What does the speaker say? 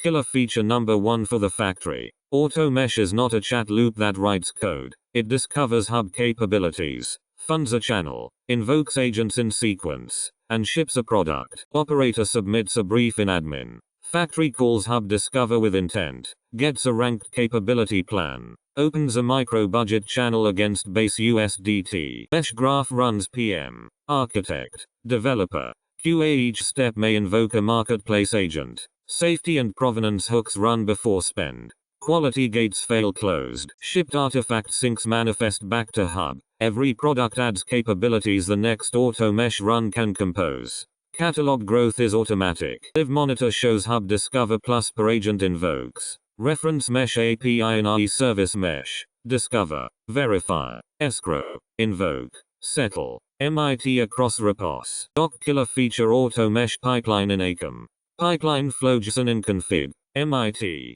Killer feature number 1 for the factory. Auto-mesh is not a chat loop that writes code. It discovers hub capabilities, funds a channel, invokes agents in sequence, and ships a product. Operator submits a brief in admin. Factory calls hub discover with intent, gets a ranked capability plan, opens a micro-budget channel against base USDT. Mesh graph runs PM, architect, developer, QA. Each step may invoke a marketplace agent. Safety and provenance hooks run before spend. Quality gates fail closed. Shipped artifact syncs manifest back to hub. Every product adds capabilities the next auto-mesh run can compose. Catalog growth is automatic. Live monitor shows hub discover plus per agent invokes. Reference mesh API in IE service mesh. Discover, verify, escrow, invoke, settle. MIT across repos. Doc killer feature auto mesh pipeline in ACM. Pipeline flow JSON in config. MIT.